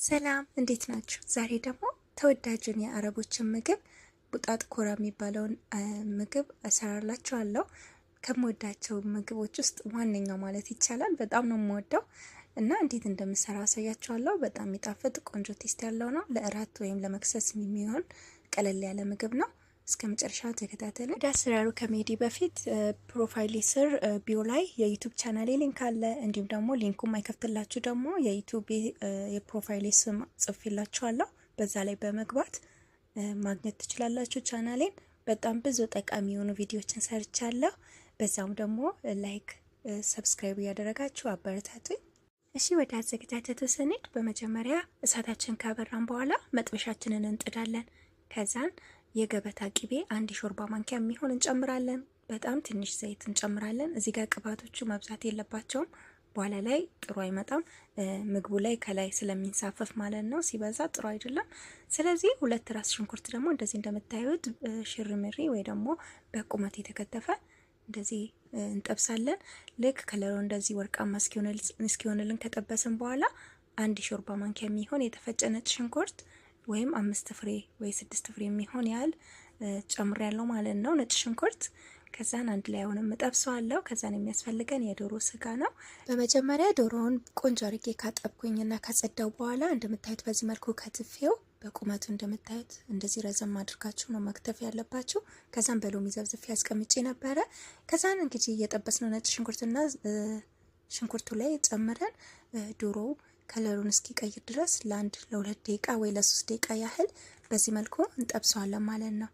ሰላም እንዴት ናችሁ? ዛሬ ደግሞ ተወዳጁን የአረቦችን ምግብ ቡጣጥ ኮራ የሚባለውን ምግብ እሰራላችኋለሁ። ከምወዳቸው ምግቦች ውስጥ ዋነኛው ማለት ይቻላል። በጣም ነው የምወደው እና እንዴት እንደምሰራ አሳያችኋለሁ። በጣም የሚጣፍጥ ቆንጆ ቴስት ያለው ነው። ለእራት ወይም ለመክሰስ የሚሆን ቀለል ያለ ምግብ ነው። እስከ መጨረሻው ተከታተሉ። ወደ አሰራሩ ከመሄዴ በፊት ፕሮፋይሌ ስር ቢዮ ላይ የዩቲዩብ ቻናሌ ሊንክ አለ። እንዲሁም ደግሞ ሊንኩ ማይከፍትላችሁ ደግሞ የዩቲዩብ የፕሮፋይሌ ስም ጽፌላችኋለሁ። በዛ ላይ በመግባት ማግኘት ትችላላችሁ ቻናሌን። በጣም ብዙ ጠቃሚ የሆኑ ቪዲዮዎችን ሰርቻለሁ። በዛም ደግሞ ላይክ፣ ሰብስክራይብ እያደረጋችሁ አበረታቱኝ። እሺ ወደ አዘገጃጀቱ ስንሄድ በመጀመሪያ እሳታችን ካበራን በኋላ መጥበሻችንን እንጥዳለን። ከዛን የገበታ ቅቤ 1 ሾርባ ማንኪያ የሚሆን እንጨምራለን። በጣም ትንሽ ዘይት እንጨምራለን። እዚህ ጋር ቅባቶቹ መብዛት የለባቸውም፣ በኋላ ላይ ጥሩ አይመጣም። ምግቡ ላይ ከላይ ስለሚንሳፈፍ ማለት ነው፣ ሲበዛ ጥሩ አይደለም። ስለዚህ 2 ራስ ሽንኩርት ደግሞ እንደዚህ እንደምታዩት ሽርምሪ ወይ ደግሞ በቁመት የተከተፈ እንደዚህ እንጠብሳለን። ልክ ከለሩ እንደዚህ ወርቃማ እስኪሆንልን ከጠበስን በኋላ 1 ሾርባ ማንኪያ የሚሆን የተፈጨ ነጭ ሽንኩርት ወይም 5 ፍሬ ወይ 6 ፍሬ የሚሆን ያህል ጨምር ያለው ማለት ነው ነጭ ሽንኩርት። ከዛን አንድ ላይ አሁንም እጠብሰዋለሁ። ከዛን የሚያስፈልገን የዶሮ ስጋ ነው። በመጀመሪያ ዶሮውን ቆንጆ አርጌ ካጠብኩኝና ካጸዳው በኋላ እንደምታዩት በዚህ መልኩ ከትፌው በቁመቱ እንደምታዩት እንደዚህ ረዘም አድርጋችሁ ነው መክተፍ ያለባችሁ። ከዛን በሎሚ ዘብዝፌ አስቀምጬ ነበረ። ከዛን እንግዲህ እየጠበስነው ነጭ ሽንኩርትና ሽንኩርቱ ላይ ጨምረን ዶሮው ከለሩን እስኪቀይር ድረስ ለ2 ደቂቃ ወይ ለ3 ደቂቃ ያህል በዚህ መልኩ እንጠብሰዋለን ማለት ነው።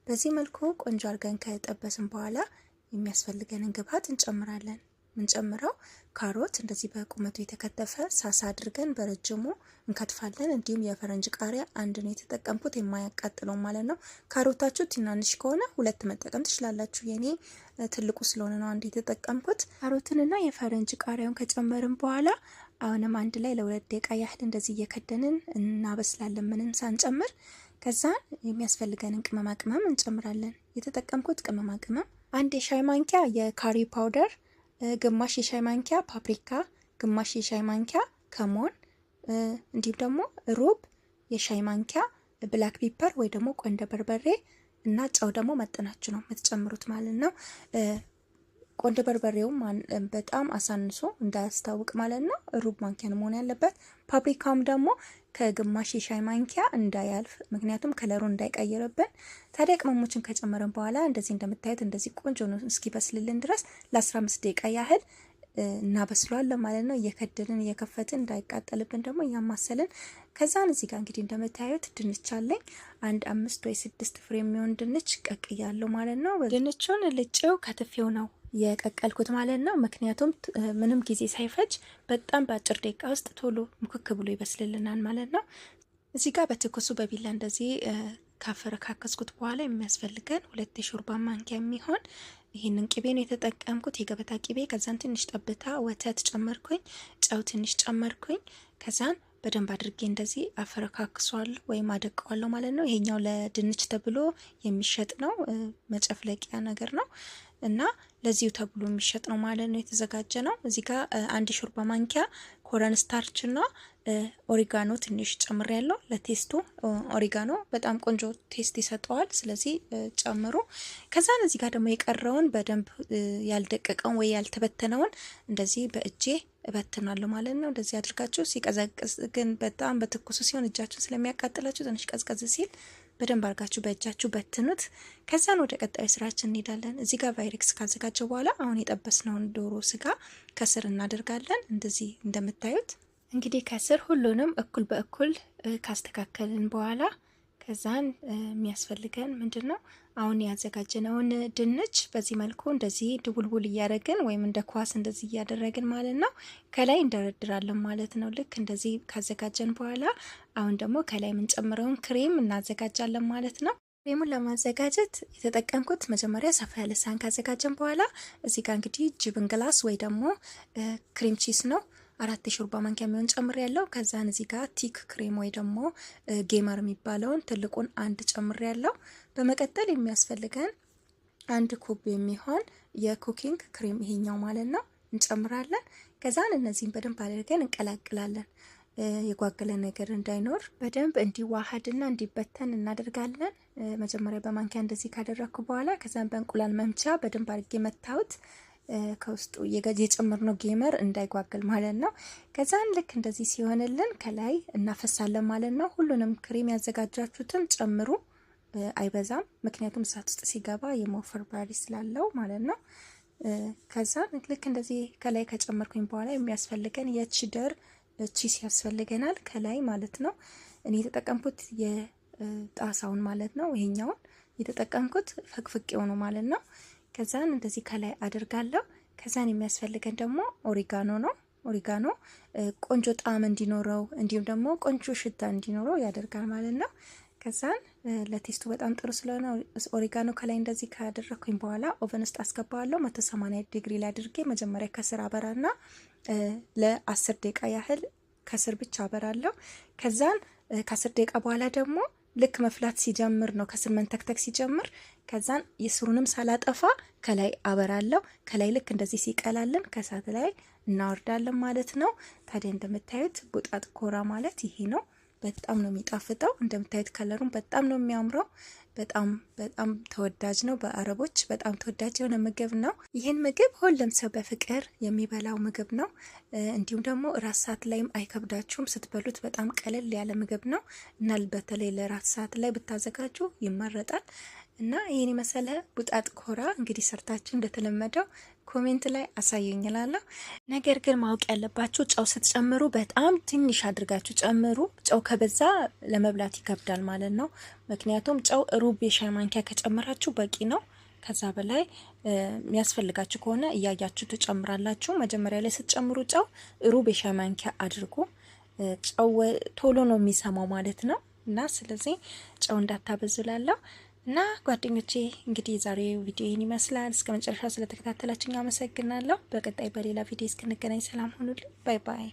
በዚህ መልኩ ቆንጆ አድርገን ከጠበስን በኋላ የሚያስፈልገንን ግብአት እንጨምራለን። ምንጨምረው ካሮት እንደዚህ በቁመቱ የተከተፈ ሳሳ አድርገን በረጅሙ እንከትፋለን። እንዲሁም የፈረንጅ ቃሪያ 1 ነው የተጠቀምኩት፣ የማያቃጥለው ማለት ነው። ካሮታችሁ ትናንሽ ከሆነ 2 መጠቀም ትችላላችሁ። የኔ ትልቁ ስለሆነ ነው 1 የተጠቀምኩት። ካሮትንና የፈረንጅ ቃሪያውን ከጨመርን በኋላ አሁንም አንድ ላይ ለ2 ደቂቃ ያህል እንደዚህ እየከደንን እናበስላለን፣ ምንም ሳንጨምር። ከዛን የሚያስፈልገንን ቅመማ ቅመም እንጨምራለን። የተጠቀምኩት ቅመማ ቅመም 1 የሻይ ማንኪያ የካሪ ፓውደር፣ ግማሽ የሻይ ማንኪያ ፓፕሪካ፣ ግማሽ የሻይ ማንኪያ ከሞን፣ እንዲሁም ደግሞ ሩብ የሻይ ማንኪያ ብላክ ፒፐር ወይ ደግሞ ቆንደ በርበሬ እና ጨው ደግሞ መጠናችሁ ነው የምትጨምሩት ማለት ነው። ቆንደ በርበሬውም በጣም አሳንሶ እንዳያስታውቅ ማለት ነው። ሩብ ማንኪያ ነው መሆን ያለበት። ፓፕሪካውም ደግሞ ከግማሽ የሻይ ማንኪያ እንዳያልፍ፣ ምክንያቱም ከለሩ እንዳይቀይርብን። ታዲያ ቅመሞችን ከጨመረን በኋላ እንደዚህ እንደምታዩት እንደዚህ ቆንጆ ነው እስኪበስልልን ድረስ ለ15 ደቂቃ ያህል እናበስለዋለን ማለት ነው። እየከደንን እየከፈትን እንዳይቃጠልብን ደግሞ እያማሰልን። ከዛን እዚህ ጋር እንግዲህ እንደምታዩት ድንች አለኝ። 5 ወይ 6 ፍሬ የሚሆን ድንች ቀቅያለሁ ማለት ነው። ድንቹን ልጬው ከትፌው ነው የቀቀልኩት ማለት ነው። ምክንያቱም ምንም ጊዜ ሳይፈጅ በጣም በአጭር ደቂቃ ውስጥ ቶሎ ሙክክ ብሎ ይበስልልናል ማለት ነው። እዚህ ጋር በትኩሱ በቢላ እንደዚህ ካፈረካከስኩት በኋላ የሚያስፈልገን 2 የሾርባ ማንኪያ የሚሆን ይህንን ቅቤ ነው የተጠቀምኩት፣ የገበታ ቅቤ። ከዛን ትንሽ ጠብታ ወተት ጨመርኩኝ፣ ጨው ትንሽ ጨመርኩኝ። ከዛን በደንብ አድርጌ እንደዚህ አፈረካክሷለሁ ወይም አደቀዋለሁ ማለት ነው። ይሄኛው ለድንች ተብሎ የሚሸጥ ነው፣ መጨፍለቂያ ነገር ነው እና ለዚሁ ተብሎ የሚሸጥ ነው ማለት ነው፣ የተዘጋጀ ነው። እዚህ ጋር 1 ሾርባ ማንኪያ ኮረን ስታርች እና ኦሪጋኖ ትንሽ ጨምር ያለው ለቴስቱ። ኦሪጋኖ በጣም ቆንጆ ቴስት ይሰጠዋል፣ ስለዚህ ጨምሩ። ከዛን እዚህ ጋር ደግሞ የቀረውን በደንብ ያልደቀቀውን ወይ ያልተበተነውን እንደዚህ በእጄ እበትናለሁ ማለት ነው። እንደዚህ አድርጋችሁ ሲቀዘቅዝ ግን በጣም በትኩሱ ሲሆን እጃችሁን ስለሚያቃጥላችሁ ትንሽ ቀዝቀዝ ሲል በደንብ አድርጋችሁ በእጃችሁ በትኑት። ከዛን ወደ ቀጣዩ ስራችን እንሄዳለን። እዚህ ጋር ቫይሬክስ ካዘጋጀው በኋላ አሁን የጠበስነውን ዶሮ ስጋ ከስር እናደርጋለን። እንደዚህ እንደምታዩት እንግዲህ ከስር ሁሉንም እኩል በእኩል ካስተካከልን በኋላ ከዛን የሚያስፈልገን ምንድን ነው? አሁን ያዘጋጀነውን ድንች በዚህ መልኩ እንደዚህ ድቡልቡል እያደረግን ወይም እንደ ኳስ እንደዚህ እያደረግን ማለት ነው ከላይ እንደረድራለን ማለት ነው። ልክ እንደዚህ ካዘጋጀን በኋላ አሁን ደግሞ ከላይ የምንጨምረውን ክሬም እናዘጋጃለን ማለት ነው። ክሬሙን ለማዘጋጀት የተጠቀምኩት መጀመሪያ ሰፋ ያለ ሳህን ካዘጋጀን በኋላ እዚህ ጋር እንግዲህ ጅብን ግላስ ወይ ደግሞ ክሬም ቺስ ነው 4 የሾርባ ማንኪያ የሚሆን ጨምር ያለው። ከዛን እዚህ ጋር ቲክ ክሬም ወይ ደግሞ ጌመር የሚባለውን ትልቁን 1 ጨምር ያለው። በመቀጠል የሚያስፈልገን 1 ኩብ የሚሆን የኩኪንግ ክሬም ይሄኛው ማለት ነው እንጨምራለን። ከዛን እነዚህን በደንብ አድርገን እንቀላቅላለን። የጓገለ ነገር እንዳይኖር በደንብ እንዲዋሃድና እንዲበተን እናደርጋለን። መጀመሪያ በማንኪያ እንደዚህ ካደረኩ በኋላ ከዛም በእንቁላል መምቻ በደንብ አድርጌ መታውት ከውስጡ የጨመርነው ጌመር እንዳይጓገል ማለት ነው። ከዛን ልክ እንደዚህ ሲሆንልን ከላይ እናፈሳለን ማለት ነው። ሁሉንም ክሬም ያዘጋጃችሁትን ጨምሩ፣ አይበዛም፣ ምክንያቱም እሳት ውስጥ ሲገባ የመወፈር ባህሪ ስላለው ማለት ነው። ከዛን ልክ እንደዚህ ከላይ ከጨመርኩኝ በኋላ የሚያስፈልገን የቺደር ቺስ ያስፈልገናል ከላይ ማለት ነው። እኔ የተጠቀምኩት የጣሳውን ማለት ነው። ይሄኛውን የተጠቀምኩት ፍቅፍቄው ነው ማለት ነው። ከዛን እንደዚህ ከላይ አድርጋለሁ። ከዛን የሚያስፈልገን ደግሞ ኦሪጋኖ ነው። ኦሪጋኖ ቆንጆ ጣዕም እንዲኖረው እንዲሁም ደግሞ ቆንጆ ሽታ እንዲኖረው ያደርጋል ማለት ነው። ከዛን ለቴስቱ በጣም ጥሩ ስለሆነ ኦሪጋኖ ከላይ እንደዚህ ካደረኩኝ በኋላ ኦቨን ውስጥ አስገባዋለሁ። 180 ዲግሪ ላይ አድርጌ መጀመሪያ ከስር አበራና ለ10 ደቂቃ ያህል ከስር ብቻ አበራለሁ። ከዛን ከ10 ደቂቃ በኋላ ደግሞ ልክ መፍላት ሲጀምር ነው ከስር መንተክተክ ሲጀምር፣ ከዛን የስሩንም ሳላጠፋ ከላይ አበራለሁ። ከላይ ልክ እንደዚህ ሲቀላልን ከሳት ላይ እናወርዳለን ማለት ነው። ታዲያ እንደምታዩት ቡጣት ኮራ ማለት ይሄ ነው። በጣም ነው የሚጣፍጠው። እንደምታዩት ከለሩም በጣም ነው የሚያምረው። በጣም ተወዳጅ ነው። በአረቦች በጣም ተወዳጅ የሆነ ምግብ ነው። ይህን ምግብ ሁሉም ሰው በፍቅር የሚበላው ምግብ ነው። እንዲሁም ደግሞ ራት ሰዓት ላይም አይከብዳችሁም። ስትበሉት በጣም ቀለል ያለ ምግብ ነው እና በተለይ ለራት ሰዓት ላይ ብታዘጋጁ ይመረጣል። እና ይህን የመሰለ ቡጣት ኮራ እንግዲህ ሰርታችሁ እንደተለመደው ኮሜንት ላይ አሳየኝላለሁ። ነገር ግን ማወቅ ያለባችሁ ጨው ስትጨምሩ በጣም ትንሽ አድርጋችሁ ጨምሩ። ጨው ከበዛ ለመብላት ይከብዳል ማለት ነው። ምክንያቱም ጨው ሩብ የሻይ ማንኪያ ከጨመራችሁ በቂ ነው። ከዛ በላይ የሚያስፈልጋችሁ ከሆነ እያያችሁ ትጨምራላችሁ። መጀመሪያ ላይ ስትጨምሩ ጨው ሩብ የሻይ ማንኪያ አድርጉ። ጨው ቶሎ ነው የሚሰማው ማለት ነው እና ስለዚህ ጨው እንዳታበዙላለሁ። እና ጓደኞቼ እንግዲህ የዛሬው ቪዲዮ ይህን ይመስላል። እስከ መጨረሻ ስለተከታተላችሁ አመሰግናለሁ። በቀጣይ በሌላ ቪዲዮ እስክንገናኝ ሰላም ሁኑልኝ። ባይ ባይ።